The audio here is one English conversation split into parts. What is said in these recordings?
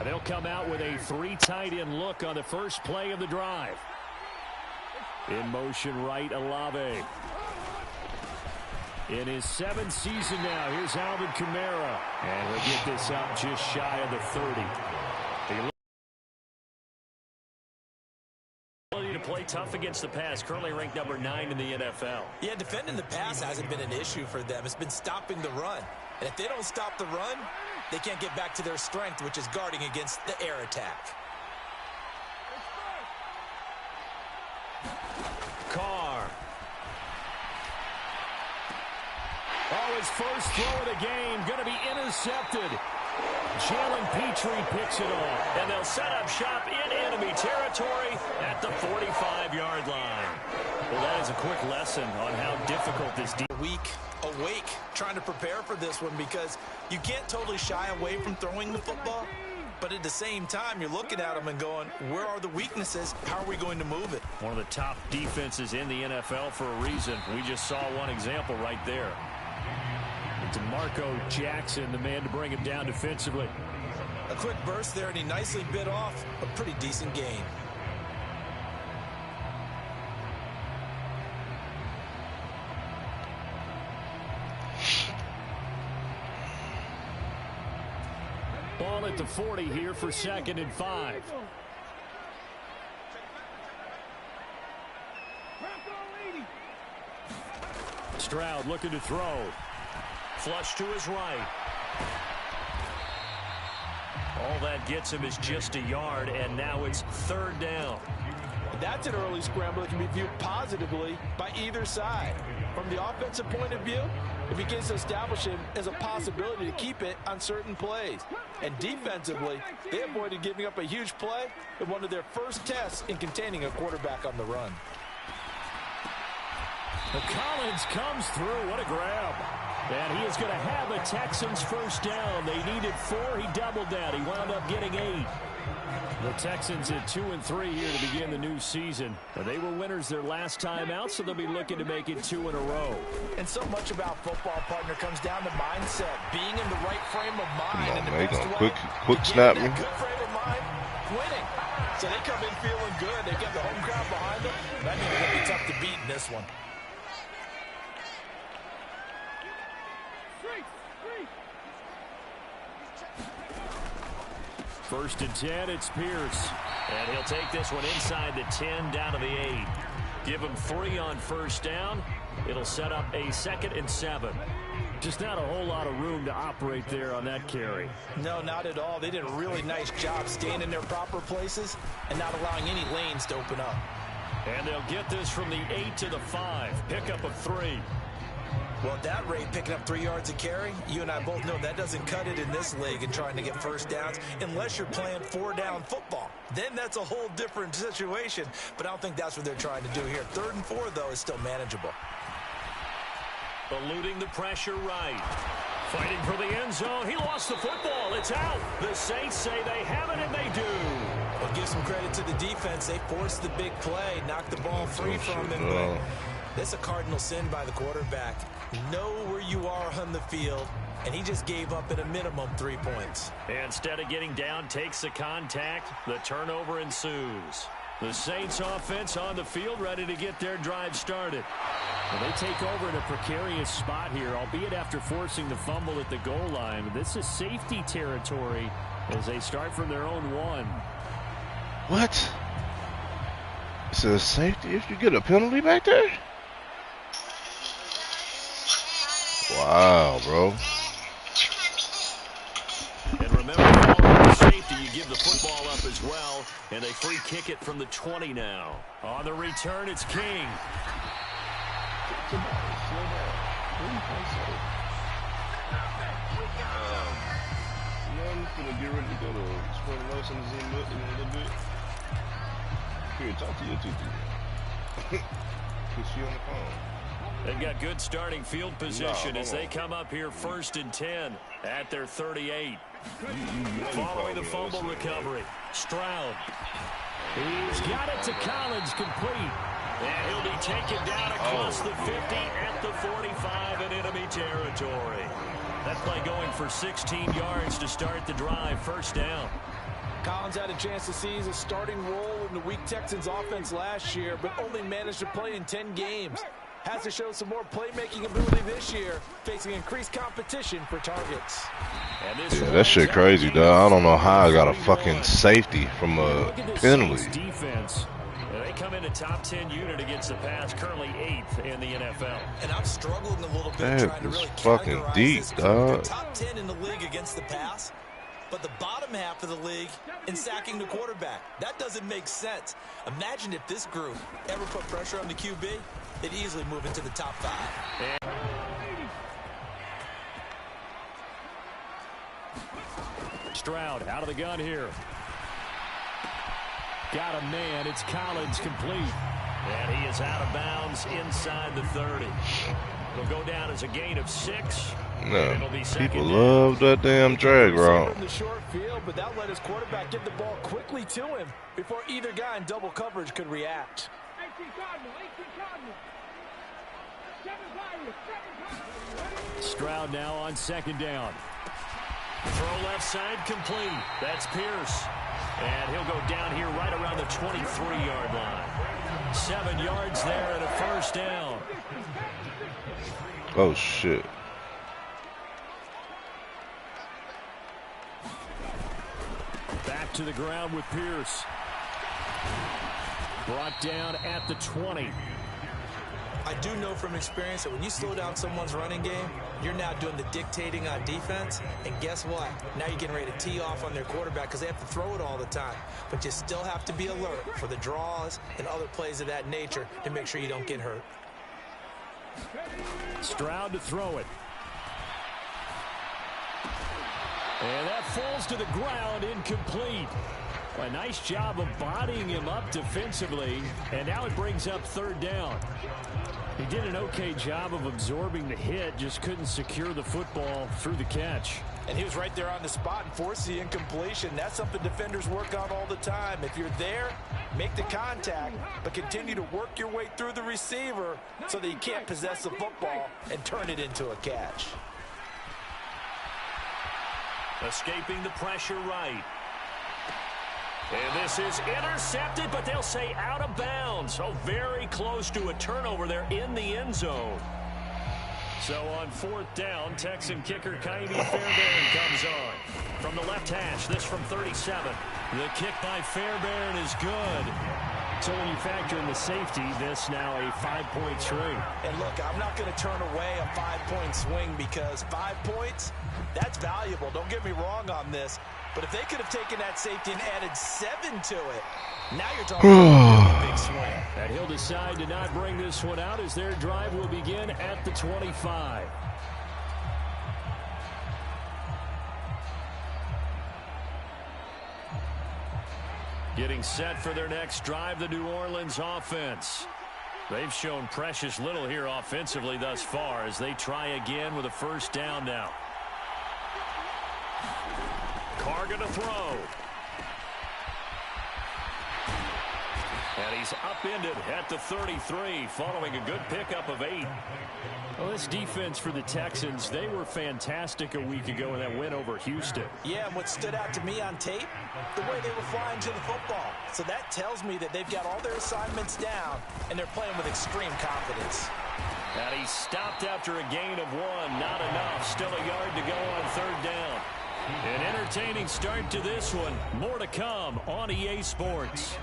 They'll come out with a 3 tight end look on the first play of the drive. In motion right, Olave. In his 7th season now, here's Alvin Kamara. And he'll get this up just shy of the 30. The ability to play tough against the pass, currently ranked number 9 in the NFL. Yeah, defending the pass hasn't been an issue for them. It's been stopping the run. And if they don't stop the run, they can't get back to their strength, which is guarding against the air attack. Carr. Oh, his first throw of the game going to be intercepted. Jalen Petrie picks it off. And they'll set up shop in enemy territory at the 45-yard line. Well, that is a quick lesson on how difficult this week awake trying to prepare for this one, because you can't totally shy away from throwing the football. But at the same time, you're looking at them and going, where are the weaknesses? How are we going to move it? One of the top defenses in the NFL for a reason. We just saw one example right there. DeMarco Jackson, the man to bring him down defensively. A quick burst there, and he nicely bit off a pretty decent gain. Ball at the 40 here for 2nd and 5. Stroud looking to throw. Flush to his right. All that gets him is just a yard, and now it's 3rd down. That's an early scramble that can be viewed positively by either side. From the offensive point of view, it begins to establish him as a possibility to keep it on certain plays. And defensively, they avoided giving up a huge play in one of their first tests in containing a quarterback on the run. Well, Collins comes through. What a grab. And he is going to have the Texans first down. They needed 4. He doubled that. He wound up getting 8. The Texans at 2-3 here to begin the new season. They were winners their last time out, so they'll be looking to make it 2 in a row. And so much about football, partner, comes down to mindset, being in the right frame of mind. Come on, and the man, best gonna way quick to snap get me. in that good frame of mind, winning. So they come in feeling good. They got the home crowd behind them. That means they're going to be tough to beat in this one. First and 10, it's Pierce. And he'll take this one inside the 10, down to the 8. Give him 3 on first down. It'll set up a 2nd and 7. Just not a whole lot of room to operate there on that carry. No, not at all. They did a really nice job staying in their proper places and not allowing any lanes to open up. And they'll get this from the 8 to the 5. Pickup of 3. Well, at that rate, picking up 3 yards a carry, you and I both know that doesn't cut it in this league and trying to get first downs unless you're playing 4-down football. Then that's a whole different situation, but I don't think that's what they're trying to do here. 3rd and 4, though, is still manageable. Eluding the pressure right. Fighting for the end zone. He lost the football. It's out. The Saints say they have it, and they do. Well, give some credit to the defense. They forced the big play, knocked the ball free from him. But that's a cardinal sin by the quarterback. Know where you are on the field, and he just gave up at a minimum 3 points. Instead of getting down, takes the contact. The turnover ensues. The Saints offense on the field, ready to get their drive started. Well, they take over in a precarious spot here, albeit after forcing the fumble at the goal line. This is safety territory as they start from their own 1. What? It's a safety if you get a penalty back there? Wow, bro. And remember, following the safety, you give the football up as well, and they free kick it from the 20 now. On the return, it's King. I'm gonna get ready to go to Spring Nelson and Zoom up in a little bit. Here, talk to your tutu. Cause she on the phone. They've got good starting field position as they come up here 1st and 10 at their 38. Following the fumble recovery, Stroud. He's got it to Collins, complete. And he'll be taken down across the 50 at the 45 in enemy territory. That play going for 16 yards to start the drive, 1st down. Collins had a chance to seize a starting role in the weak Texans offense last year, but only managed to play in 10 games. Has to show some more playmaking ability this year, facing increased competition for targets. Yeah, that shit crazy, dog. I don't know how I got a fucking safety from a penalty. Defense. They come in a top 10 unit against the pass, currently 8th in the NFL. And I'm struggling a little bit That trying to really is fucking categorize deep, this group. dog. They're top 10 in the league against the pass, but the bottom half of the league in sacking the quarterback. That doesn't make sense. Imagine if this group ever put pressure on the QB, they'd easily move into the top 5. Stroud out of the gun here. Got a man. It's Collins complete. And he is out of bounds inside the 30. It'll go down as a gain of 6. No, people love that damn drag route. In the short field, but that let his quarterback get the ball quickly to him before either guy in double coverage could react. Stroud now on second down. Throw left side complete. That's Pierce. And he'll go down here right around the 23-yard line. 7 yards there and a first down. Oh, shit. Back to the ground with Pierce. Brought down at the 20. I do know from experience that when you slow down someone's running game, you're now doing the dictating on defense. And guess what? Now you're getting ready to tee off on their quarterback because they have to throw it all the time. But you still have to be alert for the draws and other plays of that nature to make sure you don't get hurt. Stroud to throw it. And that falls to the ground, incomplete. A nice job of bodying him up defensively, and now it brings up third down. He did an okay job of absorbing the hit, just couldn't secure the football through the catch. And he was right there on the spot and forced the incompletion. That's something defenders work on all the time. If you're there, make the contact, but continue to work your way through the receiver so that you can't possess the football and turn it into a catch. Escaping the pressure right. And this is intercepted, but they'll say out of bounds. Oh, very close to a turnover there in the end zone. So on fourth down, Texan kicker Kaimi Fairbairn comes on. From the left hash, this from 37. The kick by Fairbairn is good. So when you factor in the safety, this now a 5-point swing. And look, I'm not going to turn away a 5-point swing because 5 points, that's valuable. Don't get me wrong on this. But if they could have taken that safety and added 7 to it, now you're talking about a big swing. And he'll decide to not bring this one out as their drive will begin at the 25. Getting set for their next drive, the New Orleans offense. They've shown precious little here offensively thus far as they try again with a first down now. Carr to throw. And he's upended at the 33 following a good pickup of 8. Well, this defense for the Texans, they were fantastic a week ago in that win over Houston. Yeah, and what stood out to me on tape, the way they were flying to the football. So that tells me that they've got all their assignments down, and they're playing with extreme confidence. And he stopped after a gain of 1. Not enough. Still a yard to go on third down. An entertaining start to this one. More to come on EA Sports.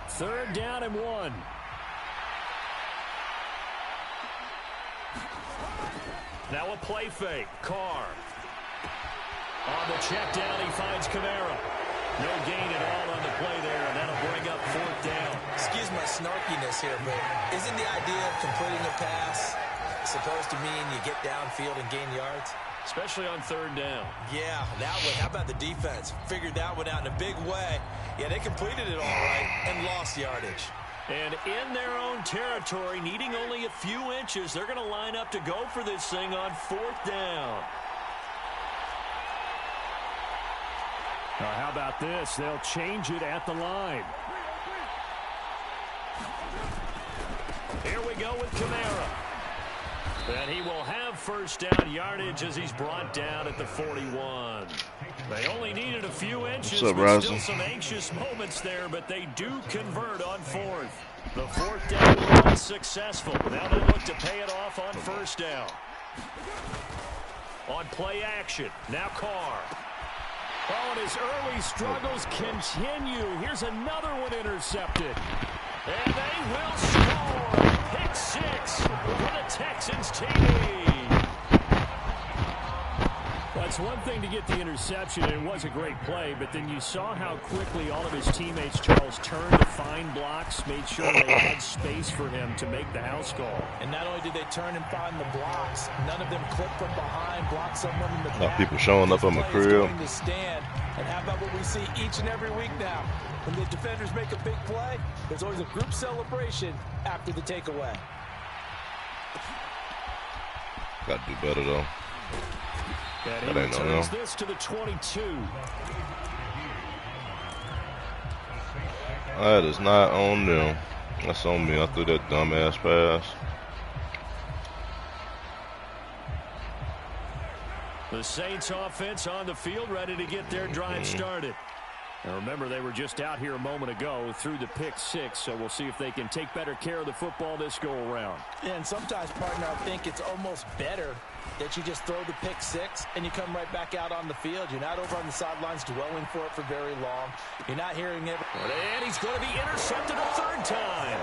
Third down and 1. Now a play fake. Carr. On the check down, he finds Kamara. No gain at all on the play there, and that'll bring up fourth down. Excuse my snarkiness here, but isn't the idea of completing a pass supposed to mean you get downfield and gain yards? Especially on third down. Yeah, that one. How about the defense? Figured that one out in a big way. Yeah, they completed it all right and lost yardage. And in their own territory, needing only a few inches, they're going to line up to go for this thing on fourth down. How about this? They'll change it at the line. Here we go with Kamara. And he will have first down yardage as he's brought down at the 41. They only needed a few inches, but still some anxious moments there, but they do convert on fourth. The fourth down run successful. Now they look to pay it off on first down. On play action, now Carr. Oh, and his early struggles continue. Here's another one intercepted. And they will score. Pick 6 for the Texans TV. That's one thing to get the interception. It was a great play, but then you saw how quickly all of his teammates, Charles, turned to find blocks, made sure they had space for him to make the house call. And not only did they turn and find the blocks, none of them clipped from behind, blocked someone in the back. People showing up on the crib. And how about what we see each and every week now? When the defenders make a big play, there's always a group celebration after the takeaway. Got to do better, though. And he returns this to the 22. That is not on them. That's on me. I threw that dumbass pass. The Saints offense on the field, ready to get their drive started. Now remember, they were just out here a moment ago through the pick 6, so we'll see if they can take better care of the football this go-around. And sometimes, partner, I think it's almost better that you just throw the pick 6 and you come right back out on the field. You're not over on the sidelines dwelling for it for very long. You're not hearing it. And he's going to be intercepted a third time.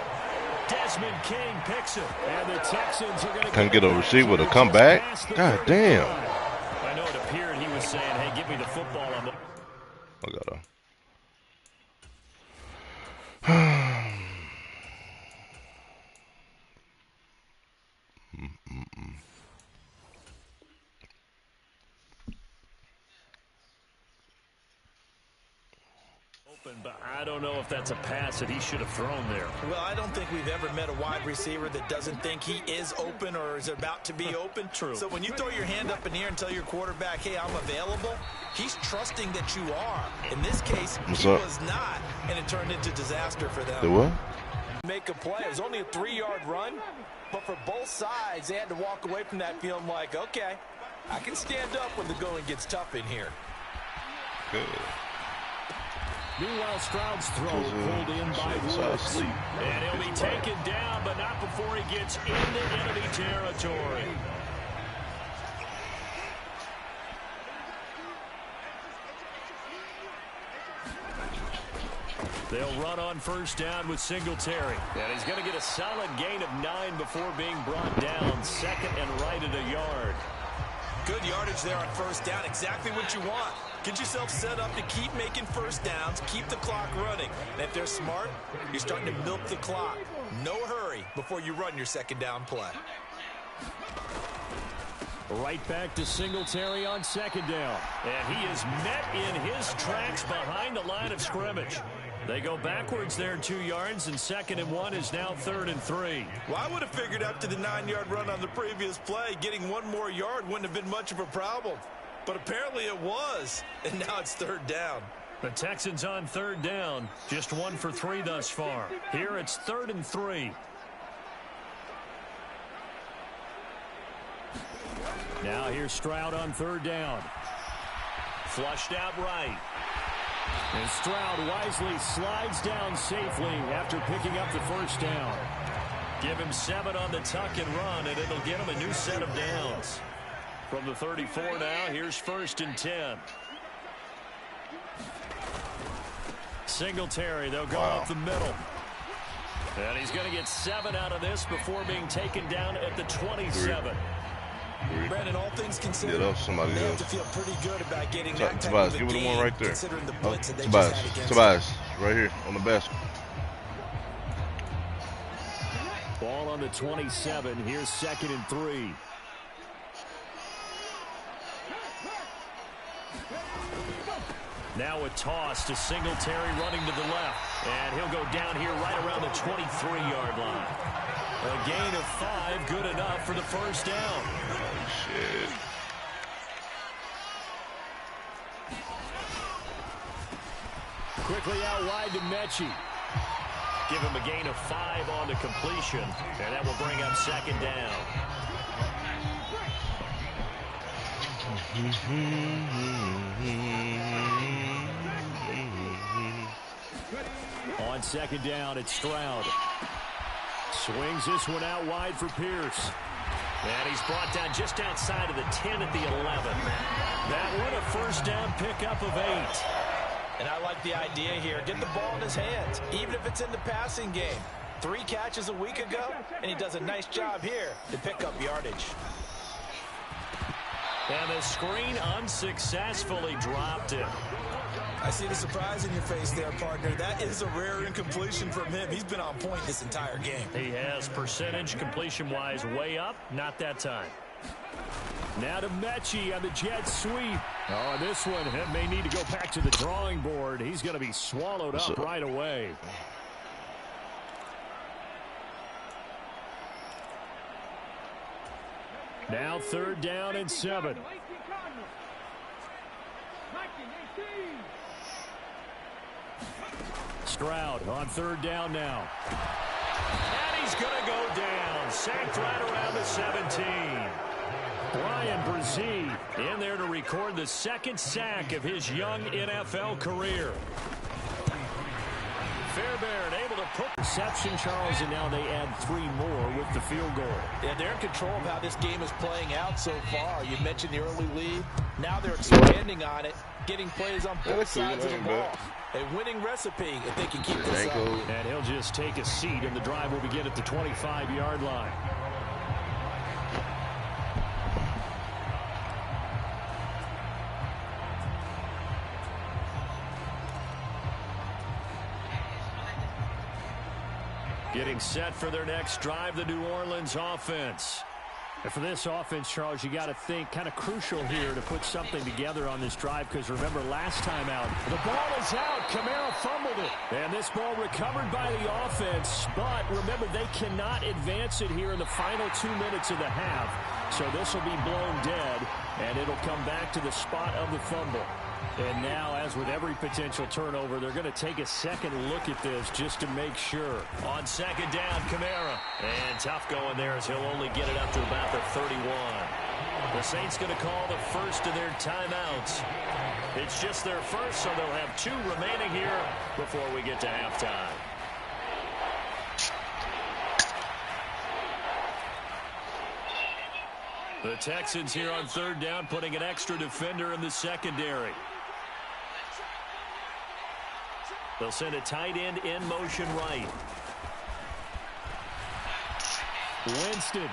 Desmond King picks it. And the Texans are going to can't get a receiver to come back. God damn. I know it appeared he was saying, hey, give me the football. On the I got but I don't know if that's a pass that he should have thrown there. Well, I don't think we've ever met a wide receiver that doesn't think he is open or is about to be open. True. So when you throw your hand up in the air and tell your quarterback, hey, I'm available, he's trusting that you are. In this case, he was not, and it turned into disaster for them. The what? Make a play. It was only a 3-yard run, but for both sides, they had to walk away from that feeling like, okay, I can stand up when the going gets tough in here. Good. Meanwhile, Stroud's throw pulled in by Woods. And he'll be taken down, but not before he gets into enemy territory. They'll run on first down with Singletary. And he's going to get a solid gain of 9 before being brought down. Second and right at a yard. Good yardage there on first down. Exactly what you want. Get yourself set up to keep making first downs, keep the clock running. And if they're smart, you're starting to milk the clock. No hurry before you run your second down play. Right back to Singletary on second down. And he is met in his tracks behind the line of scrimmage. They go backwards there 2 yards, and 2nd and 1 is now 3rd and 3. Well, I would have figured after the 9-yard run on the previous play, getting 1 more yard wouldn't have been much of a problem. But apparently it was, and now it's 3rd down. The Texans on 3rd down, just 1 for 3 thus far. Here it's 3rd and 3. Now here's Stroud on 3rd down. Flushed out right. And Stroud wisely slides down safely after picking up the first down. Give him 7 on the tuck and run, and it'll get him a new set of downs. From the 34 now, here's 1st and 10. Singletary, they'll go up the middle. And he's going to get 7 out of this before being taken down at the 27. Brandon, all things considered, get up somebody they else. have to feel pretty good about getting that type Tobias, of a give me the game, one right there. considering the blitz that they just had against Tobias, right here on the basket. Ball on the 27. Here's 2nd and 3. Now a toss to Singletary running to the left. And he'll go down here right around the 23-yard line. A gain of 5, good enough for the first down. Shit. Quickly out wide to Mechie. Give him a gain of 5 on the completion, and that will bring up second down. On second down, it's Stroud. Swings this one out wide for Pierce. And he's brought down just outside of the 10 at the 11. That one a first down pickup of 8. And I like the idea here. Get the ball in his hands, even if it's in the passing game. 3 catches a week ago, and he does a nice job here to pick up yardage. And the screen unsuccessfully dropped it. I see the surprise in your face there, partner. That is a rare incompletion from him. He's been on point this entire game. He has percentage completion-wise way up. Not that time. Now to Mechie on the jet sweep. Oh, this one may need to go back to the drawing board. He's going to be swallowed up right away. Now third down and 7. Stroud on third down now. And he's going to go down. Sacked right around the 17. Brian Brzee in there to record the second sack of his young NFL career. Fairbairn able to put reception, Charles, and now they add 3 more with the field goal. Yeah, they're in control of how this game is playing out so far. You mentioned the early lead. Now they're expanding on it, getting plays on both sides of the ball. A winning recipe if they can keep this up. And he'll just take a seat, and the drive will begin at the 25-yard line. Getting set for their next drive, the New Orleans offense. And for this offense, Charles, you got to think kind of crucial here to put something together on this drive, because remember last time out, the ball is out. Kamara fumbled it. And this ball recovered by the offense, but remember they cannot advance it here in the final 2 minutes of the half. So this will be blown dead, and it'll come back to the spot of the fumble. And now, as with every potential turnover, they're going to take a second look at this just to make sure. On second down, Kamara. And tough going there as he'll only get it up to about the 31. The Saints going to call the first of their timeouts. It's just their first, so they'll have 2 remaining here before we get to halftime. The Texans here on third down, putting an extra defender in the secondary. They'll send a tight end in motion right. Winston.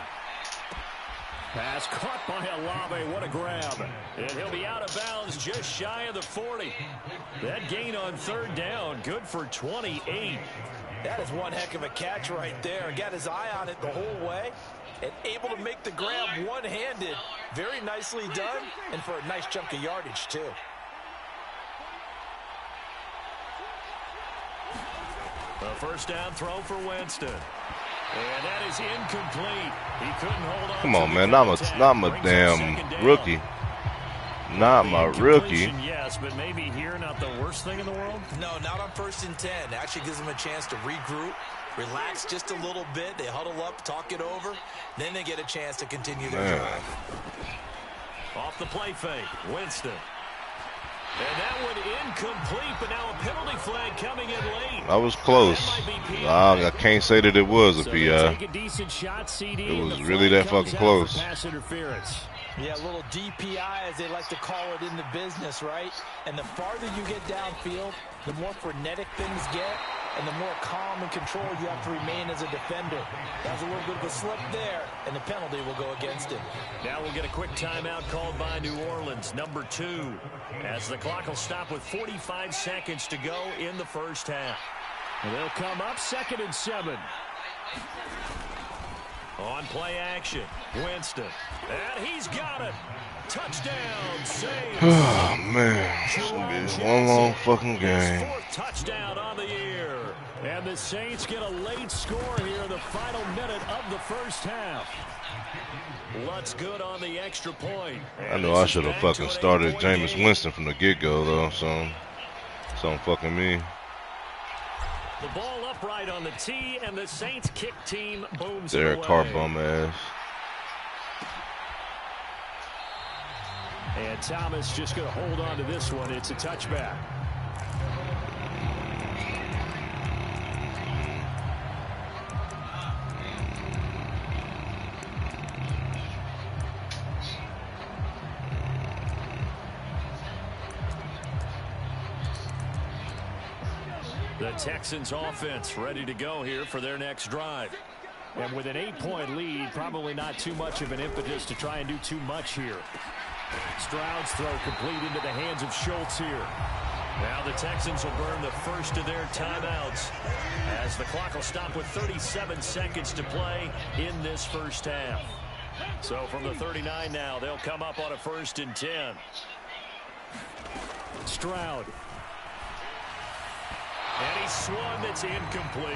Pass caught by Olave. What a grab. And he'll be out of bounds just shy of the 40. That gain on third down, good for 28. That is one heck of a catch right there. Got his eye on it the whole way. And able to make the grab one-handed. Very nicely done. And for a nice chunk of yardage, too. A first down throw for Winston. And that is incomplete. He couldn't hold on. Come on, man. Not my damn rookie. Not my rookie. Yes, but maybe here not the worst thing in the world? No, not on 1st and 10. Actually gives them a chance to regroup, relax just a little bit. They huddle up, talk it over. Then they get a chance to continue their drive. Off the play fake, Winston. And that one incomplete, but now a penalty flag coming in late. That was close. I can't say that it was a PI. Take a decent shot, CD, it was really that fucking close. Pass interference. Yeah, a little DPI, as they like to call it in the business, right? And the farther you get downfield, the more frenetic things get, and the more calm and controlled you have to remain as a defender. That was a little bit of a slip there, and the penalty will go against him. Now we'll get a quick timeout called by New Orleans, number 2, as the clock will stop with 45 seconds to go in the first half. And they'll come up 2nd and 7. On play action, Winston. And he's got it. Touchdown, Saints. Oh, man. It's going to be one long fucking game. 4th touchdown on the year. And the Saints get a late score here in the final minute of the first half. Lutz good on the extra point. I know I should have fucking started Jameis Winston from the get-go, though, so Something fucking me. The ball upright on the tee, and the Saints kick team booms Their it away. car bum ass. And Thomas just going to hold on to this one. It's a touchback. The Texans offense ready to go here for their next drive. And with an 8-point lead, probably not too much of an impetus to try and do too much here. Stroud's throw complete into the hands of Schultz here. Now the Texans will burn the first of their timeouts as the clock will stop with 37 seconds to play in this first half. So from the 39 now, they'll come up on a 1st and 10. Stroud. And he swung. That's incomplete.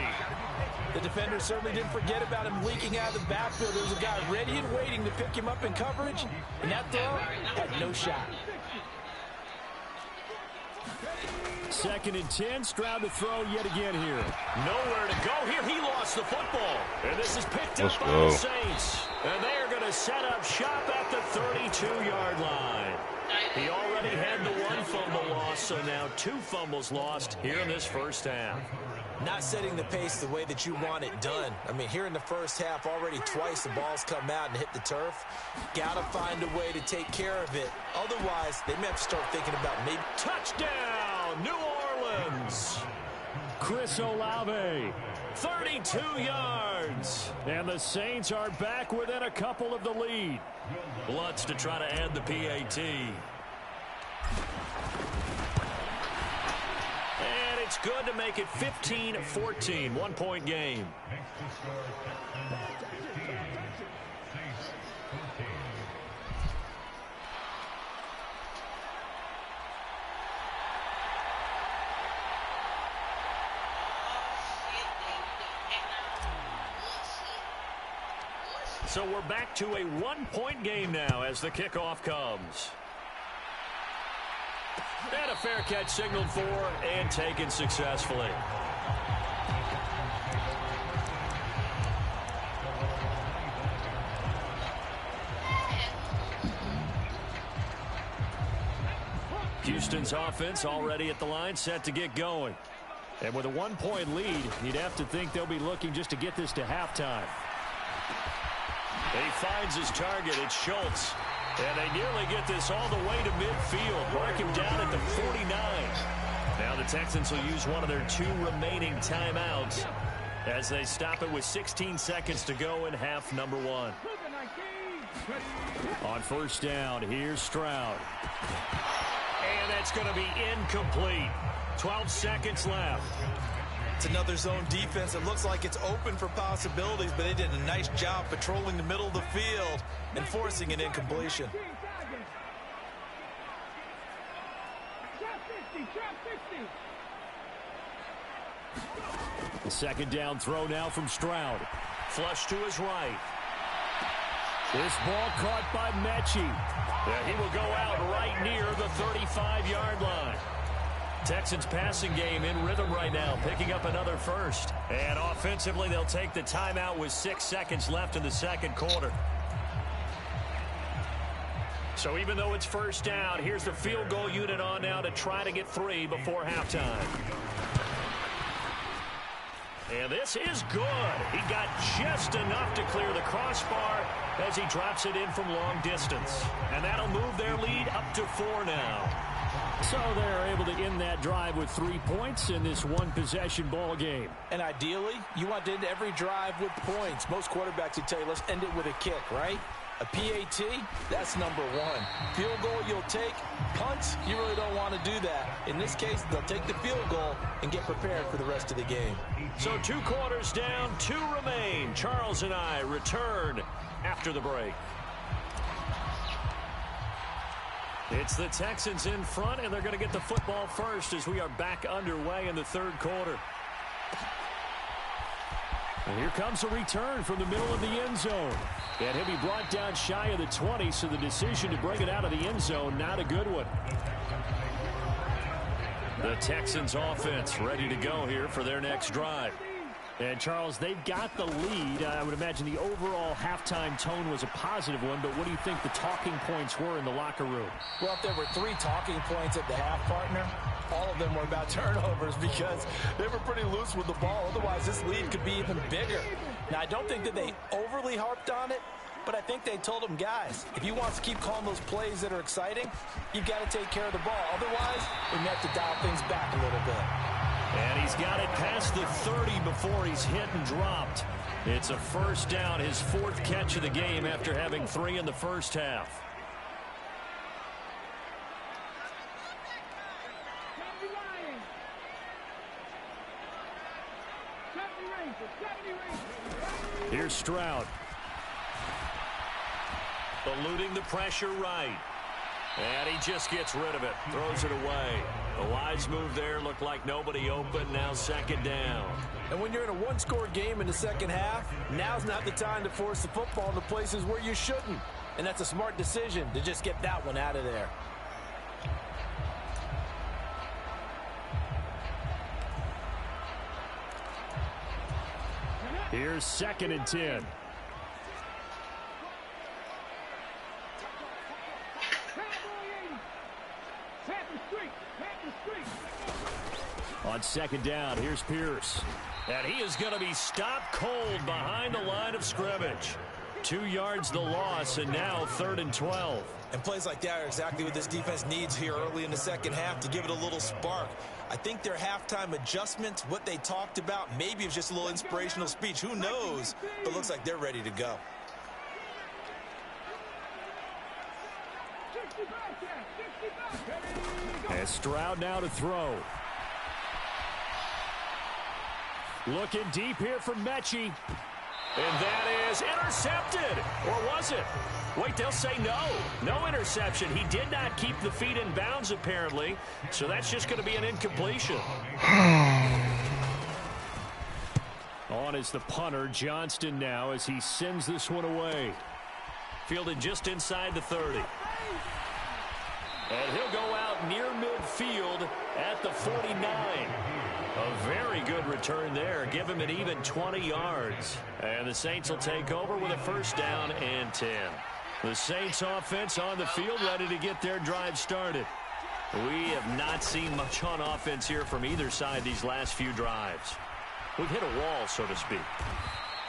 The defender certainly didn't forget about him leaking out of the backfield. There was a guy ready and waiting to pick him up in coverage, and that throw had no shot. 2nd and 10. Stroud to throw yet again here. Nowhere to go here. He lost the football. And this is picked up by the Saints. And they are going to set up shop at the 32-yard line. He already had the 1 fumble loss, so now 2 fumbles lost here in this first half. Not setting the pace the way that you want it done. I mean, here in the first half, already twice the ball's come out and hit the turf. Got to find a way to take care of it. Otherwise, they may have to start thinking about maybe. Touchdown, New Orleans. Chris Olave, 32 yards. And the Saints are back within a couple of the lead. Lutz to try to add the PAT. And it's good to make it 15-14, 1-point game. So we're back to a 1-point game now as the kickoff comes. And a fair catch signaled for and taken successfully. Houston's offense already at the line, set to get going. And with a 1-point lead, you'd have to think they'll be looking just to get this to halftime. He finds his target. It's Schultz. And they nearly get this all the way to midfield. Mark him down at the 49. Now the Texans will use one of their 2 remaining timeouts as they stop it with 16 seconds to go in half number 1. On 1st down, here's Stroud. And that's going to be incomplete. 12 seconds left. It's another zone defense. It looks like it's open for possibilities, but they did a nice job patrolling the middle of the field and forcing an incompletion. The 2nd down throw now from Stroud. Flush to his right. This ball caught by Mechie. Yeah, he will go out right near the 35-yard line. Texans passing game in rhythm right now, picking up another first. And offensively, they'll take the timeout with 6 seconds left in the 2nd quarter. So even though it's 1st down, here's the field goal unit on now to try to get 3 before halftime. And this is good. He got just enough to clear the crossbar as he drops it in from long distance. And that'll move their lead up to 4 now. So they're able to end that drive with 3 points in this 1-possession ball game. And ideally, you want to end every drive with points. Most quarterbacks would tell you, let's end it with a kick, right? A PAT, that's number 1. Field goal you'll take. Punts, you really don't want to do that. In this case, they'll take the field goal and get prepared for the rest of the game. So 2 quarters down, 2 remain. Charles and I return after the break. It's the Texans in front, and they're going to get the football first as we are back underway in the 3rd quarter. And here comes a return from the middle of the end zone. And he'll be brought down shy of the 20, so the decision to bring it out of the end zone, not a good one. The Texans offense ready to go here for their next drive. And, Charles, they've got the lead. I would imagine the overall halftime tone was a positive one, but what do you think the talking points were in the locker room? Well, if there were 3 talking points at the half, partner, all of them were about turnovers because they were pretty loose with the ball. Otherwise, this lead could be even bigger. Now, I don't think that they overly harped on it, but I think they told them, guys, if you want to keep calling those plays that are exciting, you've got to take care of the ball. Otherwise, we have to dial things back a little bit. And he's got it past the 30 before he's hit and dropped. It's a first down, his 4th catch of the game after having 3 in the first half. Here's Stroud. Eluding the pressure right. And he just gets rid of it. Throws it away. A wise move there. Looked like nobody open. Now 2nd down. And when you're in a 1-score game in the second half, now's not the time to force the football into places where you shouldn't. And that's a smart decision to just get that one out of there. Here's 2nd and 10. On 2nd down, here's Pierce. And he is going to be stopped cold behind the line of scrimmage. 2 yards the loss, and now 3rd and 12. And plays like that are exactly what this defense needs here early in the second half to give it a little spark. I think their halftime adjustment, what they talked about, maybe it's just a little inspirational speech. Who knows? But looks like they're ready to go. And Stroud now to throw. Looking deep here for Mechie. And that is intercepted. Or was it? Wait, they'll say no. No interception. He did not keep the feet in bounds, apparently. So that's just going to be an incompletion. On is the punter, Johnston, now as he sends this one away. Fielded just inside the 30. And he'll go out near midfield at the 49. A very good return there. Give him an even 20 yards. And the Saints will take over with a 1st down and 10. The Saints offense on the field ready to get their drive started. We have not seen much on offense here from either side these last few drives. We've hit a wall, so to speak.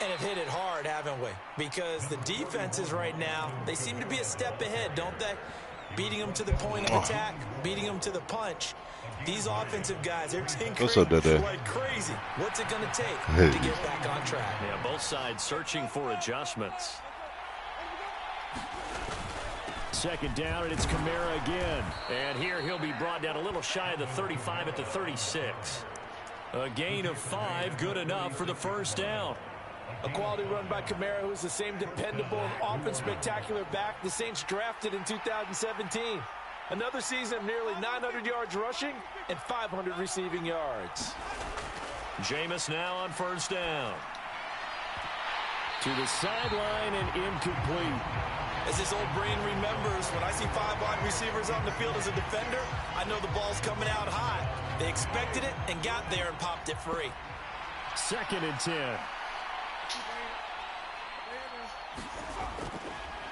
And have hit it hard, haven't we? Because the defenses right now, they seem to be a step ahead, don't they? Beating them to the point of attack, beating them to the punch. These offensive guys, they're tinkering like crazy. What's it going to take to get back on track? Yeah, both sides searching for adjustments. 2nd down, and it's Kamara again. And here he'll be brought down a little shy of the 35 at the 36. A gain of 5, good enough for the 1st down. A quality run by Kamara, who's the same dependable and often spectacular back the Saints drafted in 2017. Another season of nearly 900 yards rushing and 500 receiving yards. Jameis now on 1st down. To the sideline and incomplete. As this old brain remembers, when I see 5 wide receivers on the field as a defender, I know the ball's coming out high. They expected it and got there and popped it free. 2nd and 10.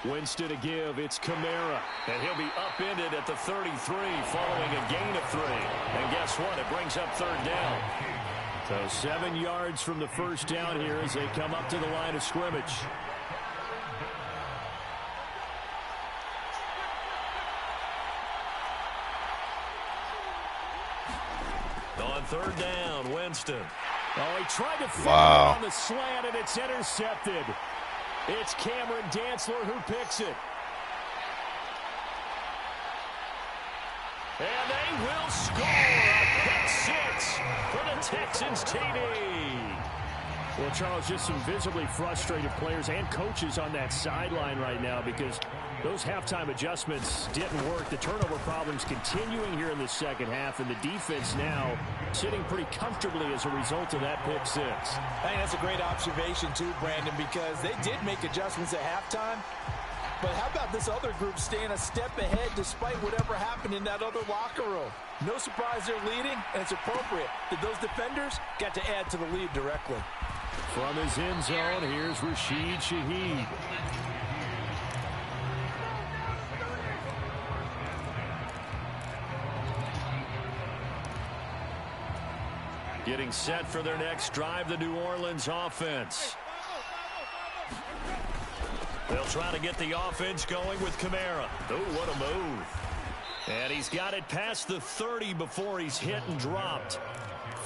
Winston to give. It's Kamara. And he'll be upended at the 33 following a gain of 3. And guess what? It brings up 3rd down. So 7 yards from the 1st down here as they come up to the line of scrimmage. On 3rd down, Winston. Oh, he tried to fire it on the slant, and it's intercepted. It's Cameron Dantzler who picks it. And they will score a pick 6 for the Texans TD. Well, Charles, just some visibly frustrated players and coaches on that sideline right now because those halftime adjustments didn't work. The turnover problems continuing here in the second half, and the defense now sitting pretty comfortably as a result of that pick 6. I think that's a great observation too, Brandon, because they did make adjustments at halftime, But how about this other group staying a step ahead despite whatever happened in that other locker room? No surprise they're leading, and it's appropriate that those defenders got to add to the lead directly. From his end zone, here's Rashid Shaheed. Getting set for their next drive, the New Orleans offense. They'll try to get the offense going with Kamara. Oh, what a move. And he's got it past the 30 before he's hit and dropped.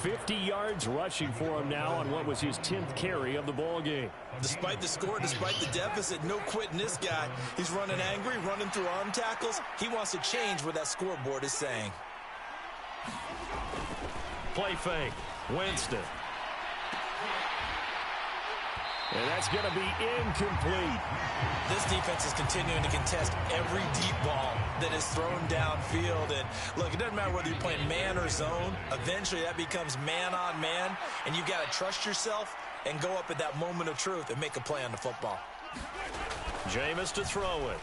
50 yards rushing for him now on what was his 10th carry of the ball game. Despite the score, despite the deficit, no quitting this guy. He's running angry, running through arm tackles. He wants to change what that scoreboard is saying. Play fake. Winston. And that's going to be incomplete. This defense is continuing to contest every deep ball that is thrown downfield. And look, it doesn't matter whether you're playing man or zone. Eventually that becomes man on man. And you've got to trust yourself and go up at that moment of truth and make a play on the football. Jameis to throw it.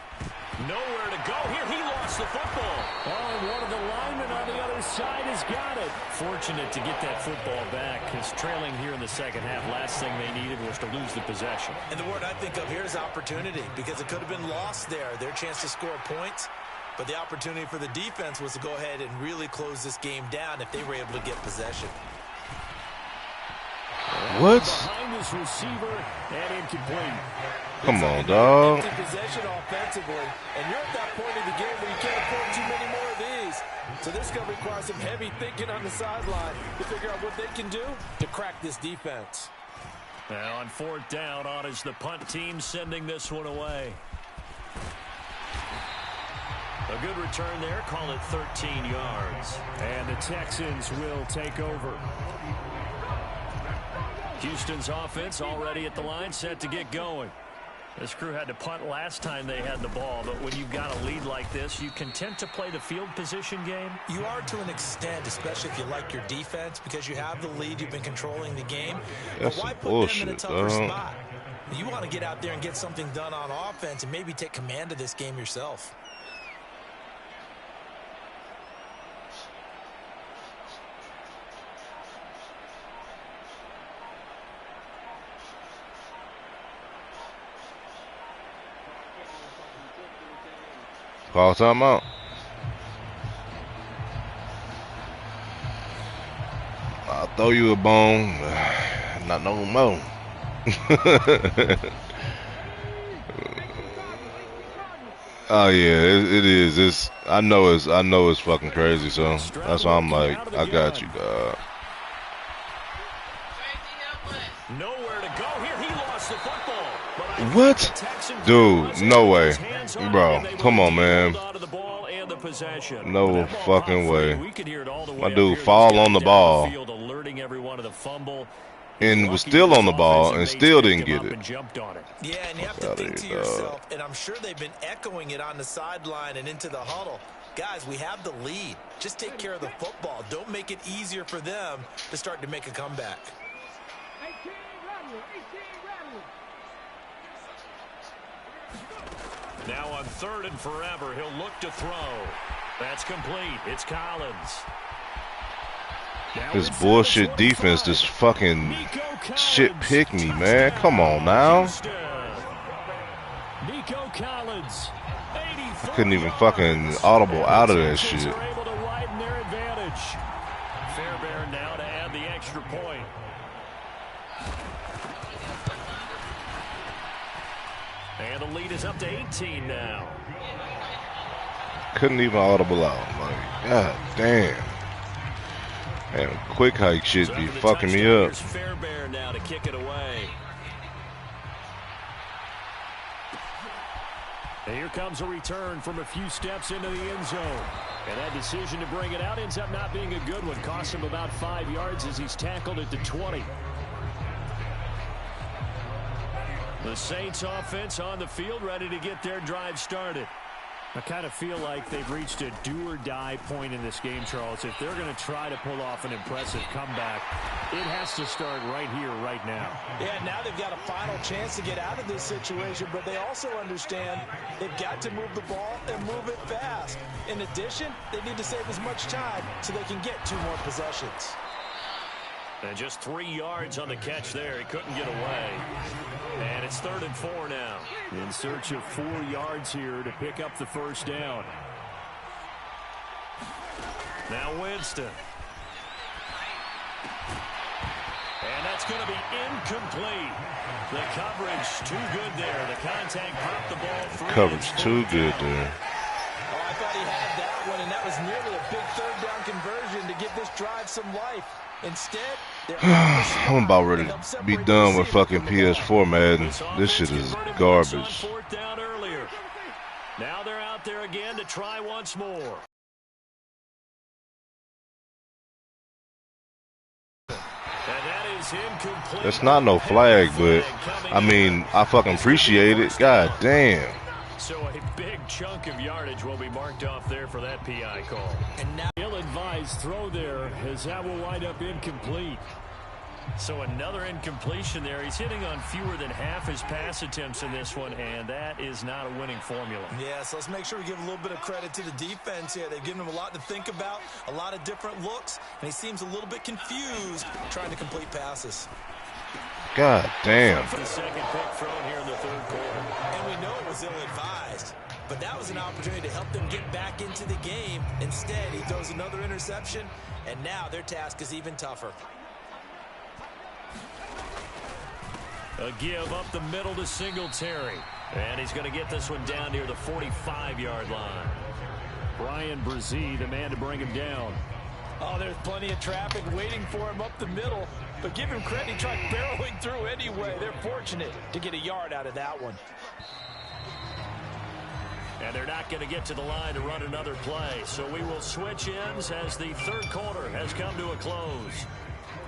Nowhere to go. Here he lost the football. Oh, and one of the linemen on the other side has got it. Fortunate to get that football back, because trailing here in the second half, last thing they needed was to lose the possession. And the word I think of here is opportunity, because it could have been lost there. Their chance to score points. But the opportunity for the defense was to go ahead and really close this game down if they were able to get possession. What? Behind his receiver and incomplete. Come on, dog. Possession offensively, and you're at that point in the game where you can't afford too many more of these. So this is going to require some heavy thinking on the sideline to figure out what they can do to crack this defense. Now on fourth down, on is the punt team sending this one away. A good return there. Call it 13 yards. And the Texans will take over. Houston's offense already at the line, set to get going. This crew had to punt last time they had the ball, but when you've got a lead like this, you content to play the field position game? You are to an extent, especially if you like your defense, because you have the lead, you've been controlling the game. That's but why put bullshit, them in a tougher spot? You want to get out there and get something done on offense and maybe take command of this game yourself. Call timeout. I'll throw you a bone. Not no more. Oh yeah, it is. I know it's fucking crazy. So that's why I'm like, I got you, dog. Nowhere to go. Here he lost the football. What? Dude, no way. Bro, come on, man. No fucking way. My dude fall on the ball and was still on the ball and still didn't get it. Yeah, and you have to think to yourself, and I'm sure they've been echoing it on the sideline and into the huddle. Guys, we have the lead. Just take care of the football. Don't make it easier for them to start to make a comeback. Now on third and forever, he'll look to throw. That's complete. It's Collins. This bullshit defense, this fucking shit pick me, man. Come on now. Nico Collins. I couldn't even fucking audible out of that shit. Able to widen their advantage. Fairbairn now to add the extra point. And the lead is up to 18 now. Couldn't even audible out. Like, god damn. Man, quick hike shit be fucking me up. Fairbairn now to kick it away. And here comes a return from a few steps into the end zone. And that decision to bring it out ends up not being a good one. Costs him about 5 yards as he's tackled at the 20. The Saints offense on the field, ready to get their drive started. I kind of feel like they've reached a do-or-die point in this game, Charles. If they're going to try to pull off an impressive comeback, it has to start right here, right now. Yeah, now they've got a final chance to get out of this situation, but they also understand they've got to move the ball and move it fast. In addition, they need to save as much time so they can get 2 more possessions. And just 3 yards on the catch there. He couldn't get away. And it's 3rd and 4 now. In search of 4 yards here to pick up the first down. Now Winston. And that's going to be incomplete. The coverage too good there. The contact popped the ball free. Coverage too good there. Oh, I thought he had that one, and that was nearly a big 3rd down conversion to give this drive some life. Instead, I'm about ready to be done with fucking PS4, man. This shit is garbage. Now they're out there again to try once more. And that is incomplete. That's not no flag, but I mean, I fucking appreciate it. God damn. So a big chunk of yardage will be marked off there for that PI call. And now ill-advised throw there, as that will wind up incomplete. So another incompletion there. He's hitting on fewer than half his pass attempts in this one, and that is not a winning formula. Yeah, so let's make sure we give a little bit of credit to the defense here. They've given him a lot to think about, a lot of different looks, and he seems a little bit confused trying to complete passes. God damn. The second pick thrown here in the 3rd quarter. And we know it was ill-advised, but that was an opportunity to help them get back into the game. Instead, he throws another interception, and now their task is even tougher. A give up the middle to Singletary. And he's going to get this one down near the 45-yard line. Brian Brzee, the man to bring him down. Oh, there's plenty of traffic waiting for him up the middle. But give him credit, he tried barreling through anyway. They're fortunate to get a yard out of that one. And they're not going to get to the line to run another play. So we will switch ends as the 3rd quarter has come to a close.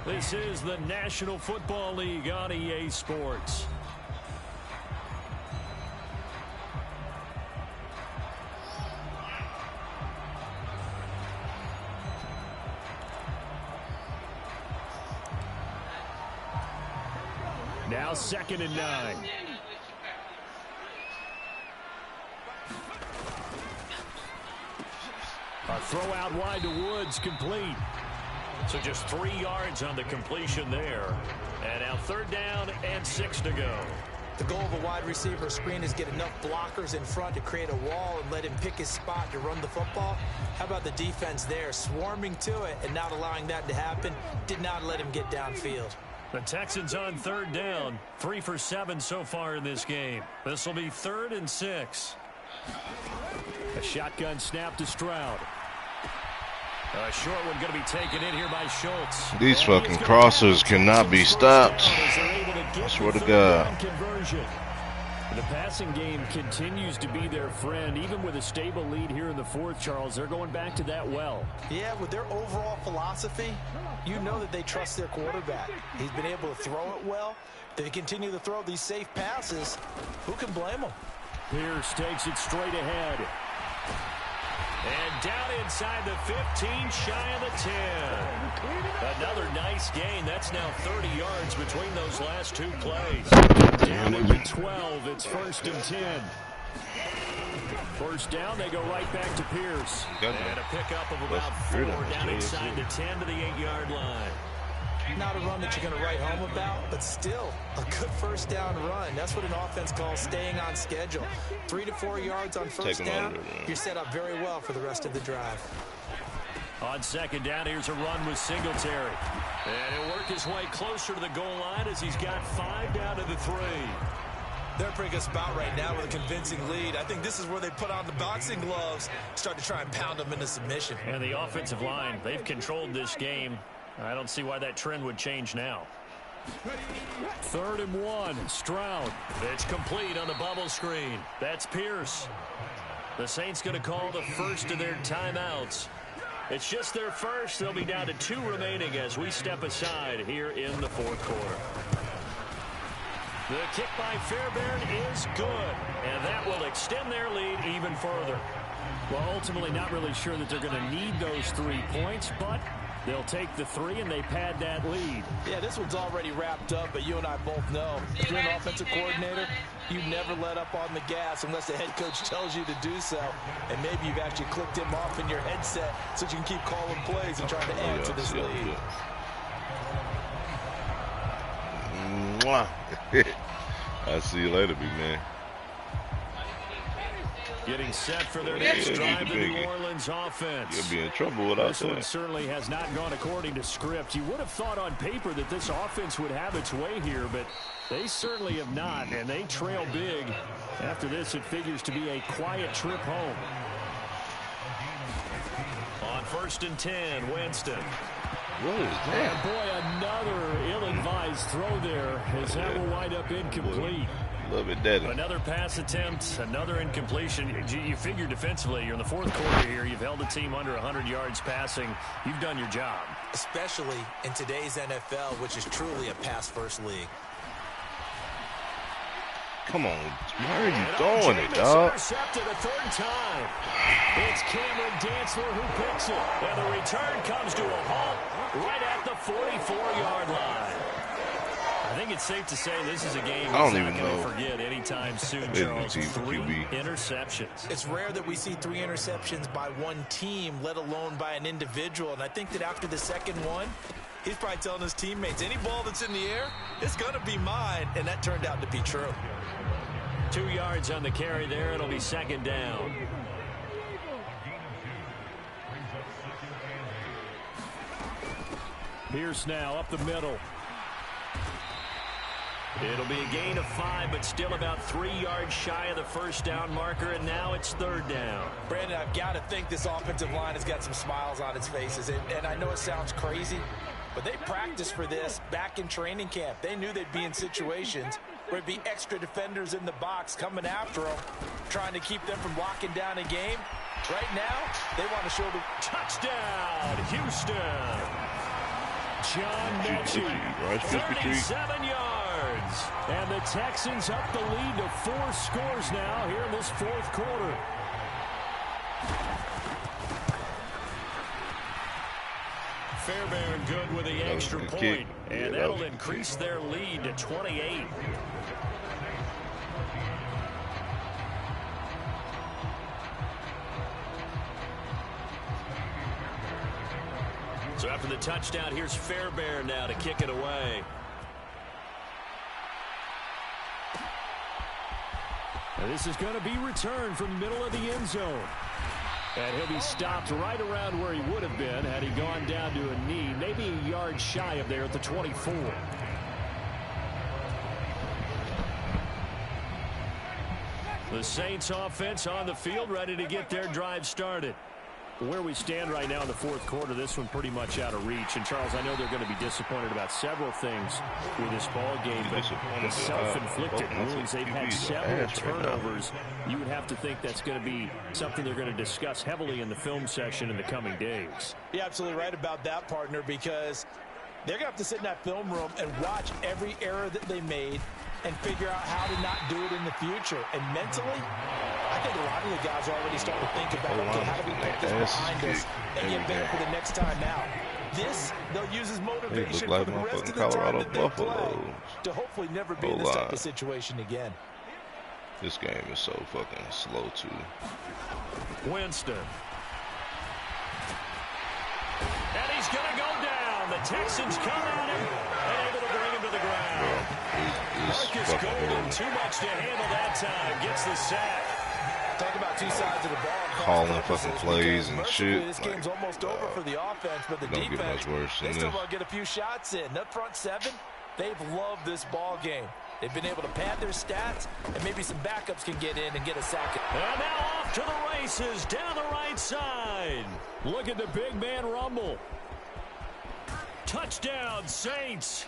This is the National Football League on EA Sports. Now 2nd and 9. A throw out wide to Woods, complete. So just 3 yards on the completion there. And now 3rd down and 6 to go. The goal of a wide receiver screen is get enough blockers in front to create a wall and let him pick his spot to run the football. How about the defense there, swarming to it and not allowing that to happen? Did not let him get downfield. The Texans on 3rd down. 3 for 7 so far in this game. This will be 3rd and 6. A shotgun snap to Stroud. A short one going to be taken in here by Schultz. These fucking crossers cannot be stopped. I swear to God. The passing game continues to be their friend. Even with a stable lead here in the 4th, Charles, they're going back to that well. Yeah, with their overall philosophy, you know that they trust their quarterback. He's been able to throw it well. They continue to throw these safe passes. Who can blame them? Pierce takes it straight ahead. And down inside the 15, shy of the 10. Another nice gain. That's now 30 yards between those last 2 plays. Down at the 12, it's 1st and 10. First down, they go right back to Pierce. And a pickup of about 4 down inside the 10 to the 8-yard line. Not a run that you're going to write home about, but still a good 1st down run. That's what an offense calls staying on schedule. 3 to 4 yards on 1st down, you're set up very well for the rest of the drive. On 2nd down, here's a run with Singletary. And he'll work his way closer to the goal line as he's got 5 down to the 3. They're a pretty good spot right now with a convincing lead. I think this is where they put on the boxing gloves, start to try and pound them into submission. And the offensive line, they've controlled this game. I don't see why that trend would change now. 3rd and 1, Stroud. It's complete on the bubble screen. That's Pierce. The Saints going to call the first of their timeouts. It's just their first. They'll be down to 2 remaining as we step aside here in the 4th quarter. The kick by Fairbairn is good, and that will extend their lead even further. Well, ultimately not really sure that they're going to need those 3 points, but they'll take the 3 and they pad that lead. Yeah, this one's already wrapped up, but you and I both know if you're an offensive coordinator, you never let up on the gas unless the head coach tells you to do so. And maybe you've actually clicked him off in your headset so you can keep calling plays and trying to add to this lead. I'll see you later, big man. Getting set for their next drive, the New Orleans offense. You'll be in trouble without this one certainly has not gone according to script. You would have thought on paper that this offense would have its way here, but they certainly have not, and they trail big. After this, it figures to be a quiet trip home. On 1st and 10, Winston. What is that? And boy, another ill-advised throw there, as that will wind up incomplete. Love it, Daddy. Another pass attempt, another incompletion. You figure defensively, you're in the 4th quarter here. You've held a team under 100 yards passing. You've done your job. Especially in today's NFL, which is truly a pass-first league. Come on. Why are you throwing it, dog? Intercepted a 3rd time. It's Cameron Dantzler who picks it. And the return comes to a halt right at the 44-yard line. I think it's safe to say this is a game I don't he's even not going know. to forget anytime soon, Charles. 3 QB. interceptions. It's rare that we see 3 interceptions by one team, let alone by an individual. And I think that after the 2nd one, he's probably telling his teammates, any ball that's in the air, it's going to be mine. And that turned out to be true. 2 yards on the carry there. It'll be 2nd down. Pierce now up the middle. It'll be a gain of 5, but still about 3 yards shy of the 1st down marker, and now it's 3rd down. Brandon, I've got to think this offensive line has got some smiles on its faces. And I know it sounds crazy, but they practiced for this back in training camp. They knew they'd be in situations where it'd be extra defenders in the box coming after them, trying to keep them from locking down a game. Right now, they want to show the touchdown, Houston. John Mechie, 37 yards. And the Texans up the lead to 4 scores now here in this 4th quarter. Fairbairn good with the extra point, and that'll increase their lead to 28. So after the touchdown, here's Fairbairn now to kick it away. And this is going to be returned from the middle of the end zone. And he'll be stopped right around where he would have been had he gone down to a knee, maybe a yard shy of there at the 24. The Saints offense on the field, ready to get their drive started. Where we stand right now in the 4th quarter, this one pretty much out of reach. And, Charles, I know they're going to be disappointed about several things with this ball game, but the self-inflicted wounds, they've had several turnovers. You would have to think that's going to be something they're going to discuss heavily in the film session in the coming days. You're absolutely right about that, partner, because they're going to have to sit in that film room and watch every error that they made and figure out how to not do it in the future. And mentally, I think a lot of the guys are already starting to think about, okay, how do we put this behind us and get better for the next time out? This, they'll use as motivation for the rest of the time that they play to hopefully never be in this type of situation again. This game is so fucking slow, too. Winston. And he's going to go down. The Texans come at him and able to bring him to the ground. Marcus Golden, too much to handle that time. Gets the sack. Talk about 2 sides of the ball. Calling fucking plays and shit. This game's almost over for the offense, but the defense, they still want to get a few shots in. That front 7, they've loved this ball game. They've been able to pad their stats, and maybe some backups can get in and get a sack. And now off to the races down the right side. Look at the big man rumble. Touchdown, Saints.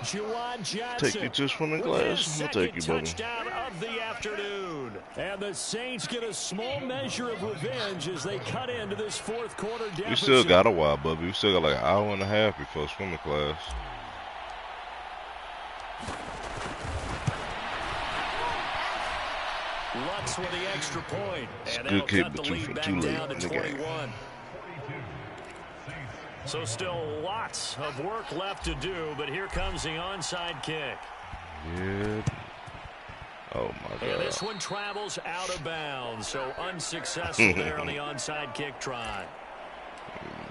Juwan Johnson. Take you to swimming class. I'll take you, buddy. Touchdown of the afternoon. And the Saints get a small measure of revenge as they cut into this 4th quarter deficit. We still got a while, Bubby. We still got like an hour and a half before swimming class. Lutz with the extra point. And good kick, cut but the lead back too late down in to the game. 21. So still lots of work left to do, but here comes the onside kick. Yeah. Oh, my God. And this one travels out of bounds, so unsuccessful there on the onside kick try.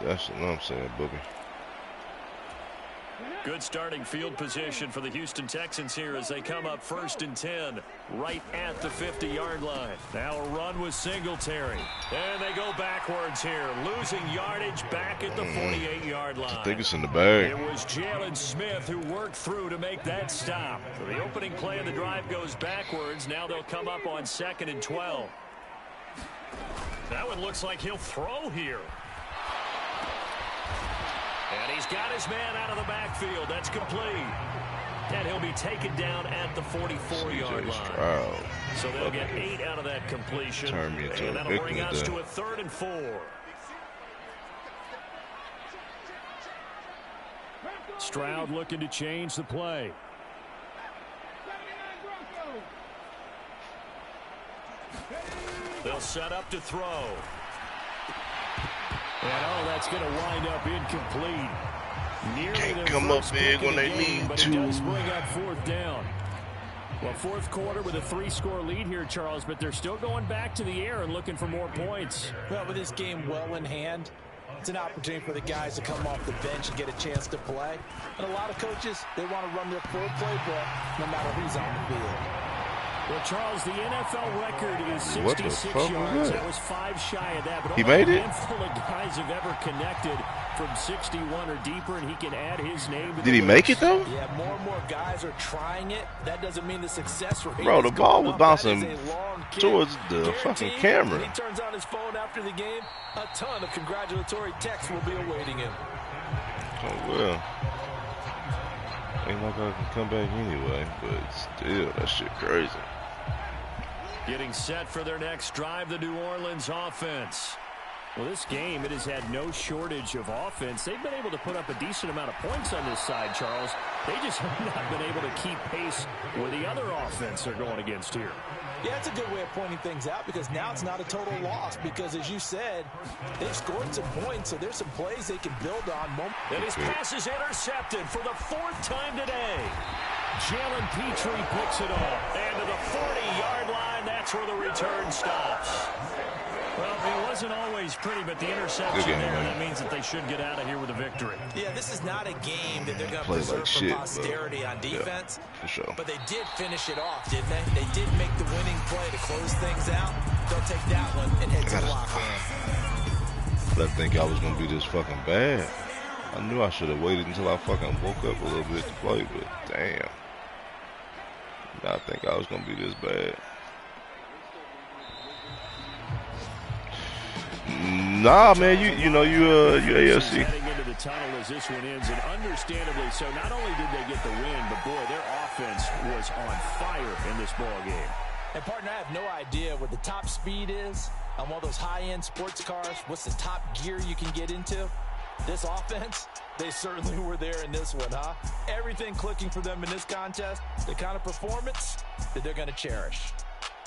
That's what I'm saying, Boogie. Good starting field position for the Houston Texans here as they come up 1st and 10 right at the 50-yard line. Now a run with Singletary. And they go backwards here, losing yardage back at the 48-yard line. I think it's in the bag. It was Jalen Smith who worked through to make that stop. So the opening play of the drive goes backwards. Now they'll come up on 2nd and 12. That one looks like he'll throw here. And he's got his man out of the backfield. That's complete. And he'll be taken down at the 44-yard line. So they'll get 8 out of that completion. And that'll bring us to a 3rd and 4. Stroud looking to change the play. They'll set up to throw. And that's going to wind up incomplete. Can't come up big when they need but to. It does bring up 4th down. Well, 4th quarter with a 3-score lead here, Charles, but they're still going back to the air and looking for more points. Well, with this game well in hand, it's an opportunity for the guys to come off the bench and get a chance to play. And a lot of coaches, they want to run their full playbook no matter who's on the field. Well, Charles, the NFL record is 66 yards. That was 5 shy of that. But he made it? A handful of guys have ever connected from 61 or deeper, and he can add his name to Did he make it, though? Yeah, more and more guys are trying it. That doesn't mean the success rate. Bro, the ball was bouncing towards the Guaranteed, fucking camera. When he turns on his phone after the game, a ton of congratulatory texts will be awaiting him. Oh, well. Ain't like I can come back anyway, but still, that shit crazy. Getting set for their next drive, the New Orleans offense. Well, this game, it has had no shortage of offense. They've been able to put up a decent amount of points on this side, Charles. They just have not been able to keep pace with the other offense they're going against here. Yeah, it's a good way of pointing things out because now it's not a total loss because, as you said, they've scored some points, so there's some plays they can build on. And his pass is intercepted for the 4th time today. Jalen Petrie picks it off. And to the 40-yard line, that's where the return stops. Well, it wasn't always pretty, but the interception there, that means that they should get out of here with a victory. Yeah, this is not a game that they're going to preserve for posterity on defense. Yeah, for sure. But they did finish it off, didn't they? They did make the winning play to close things out. They'll take that one and head to the locker room. I think I was going to be this fucking bad. I knew I should have waited until I fucking woke up a little bit to play, but damn. I think I was going to be this bad. Nah, man, you AFC. Heading into the tunnel as this one ends, and understandably so. Not only did they get the win, but boy, their offense was on fire in this ball game. And partner, I have no idea what the top speed is on one of those high-end sports cars. What's the top gear you can get into? This offense, they certainly were there in this one, huh? Everything clicking for them in this contest, the kind of performance that they're going to cherish.